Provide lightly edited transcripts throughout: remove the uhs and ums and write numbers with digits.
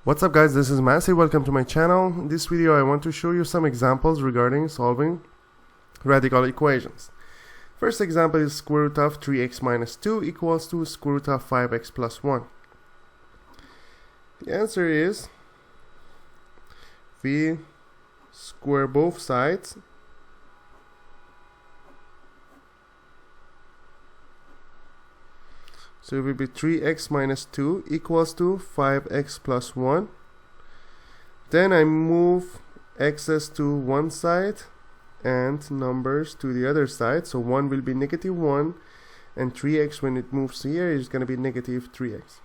What's up guys, this is Massey. Welcome to my channel. In this video I want to show you some examples regarding solving radical equations. First example is square root of 3x minus 2 equals to square root of 5x plus 1. The answer is we square both sides so it will be 3x minus 2 equals to 5x plus 1. Then I move x's to one side and numbers to the other side. So 1 will be negative 1 and 3x when it moves here is going to be negative 3x.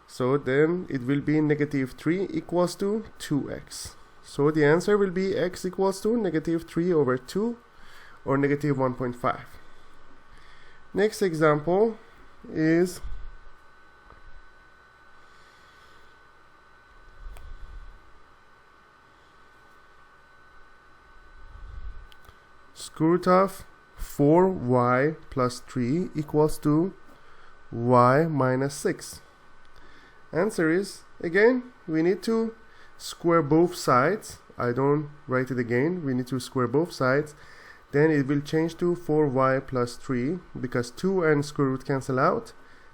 So then it will be negative 3 equals to 2x. So the answer will be x equals to negative 3 over 2 or negative 1.5. Next example is square root of 4y plus 3 equals to y minus 6. Answer is, again, we need to square both sides. I don't write it again. We need to square both sides. Then it will change to 4y plus 3 because 2 and square root cancel out.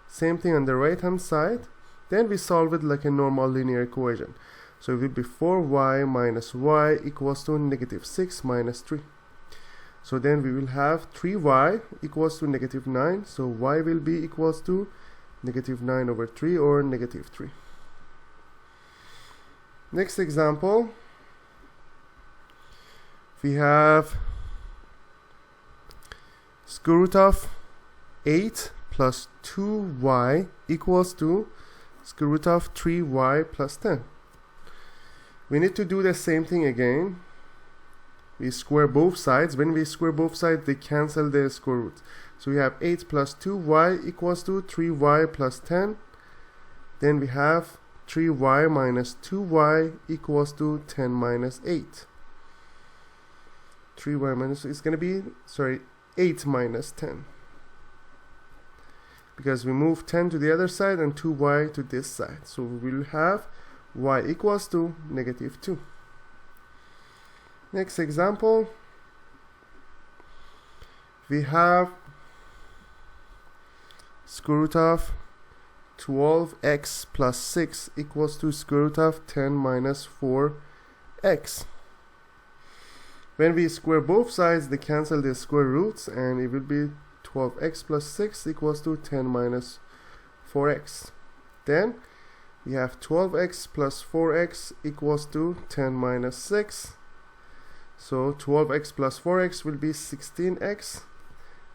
Same thing on the right hand side. Then we solve it like a normal linear equation. So it will be 4y minus y equals to negative 6 minus 3. So then we will have 3y equals to negative 9. So y will be equals to negative 9 over 3 or negative 3. Next example, we have square root of 8 plus 2y equals to square root of 3y plus 10. We need to do the same thing again. We square both sides. When we square both sides, they cancel the square root. So we have 8 plus 2y equals to 3y plus 10. Then we have 3y minus 2y equals to 10 minus 8. 3y minus is going to be, 8 minus 10. Because we move 10 to the other side and 2y to this side. So we will have y equals to negative 2. Next example, we have square root of 12x plus 6 equals to square root of 10 minus 4x. When we square both sides, they cancel the square roots and it will be 12x plus 6 equals to 10 minus 4x. Then we have 12x plus 4x equals to 10 minus 6. So 12x plus 4x will be 16x.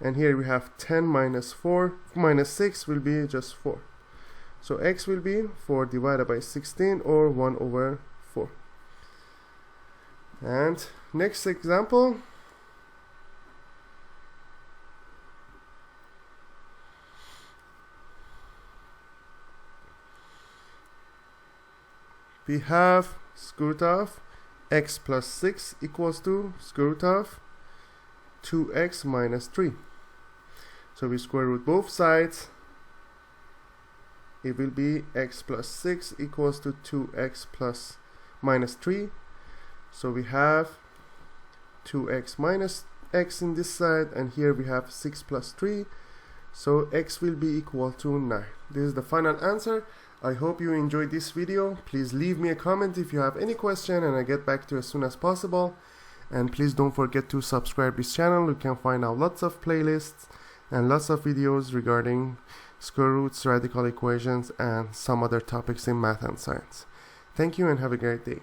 And here we have 10 minus 4 minus 6 will be just 4. So x will be 4 divided by 16 or 1 over 4. And next example, we have square root of x plus 6 equals to square root of 2x minus 3. So we square root both sides. It will be x plus 6 equals to 2x plus minus 3. So we have 2x minus x in this side, and here we have 6 plus 3. So x will be equal to 9. This is the final answer. I hope you enjoyed this video. Please leave me a comment if you have any question and I'll get back to you as soon as possible. And please don't forget to subscribe this channel. You can find out lots of playlists and lots of videos regarding square roots, radical equations, and some other topics in math and science. Thank you and have a great day.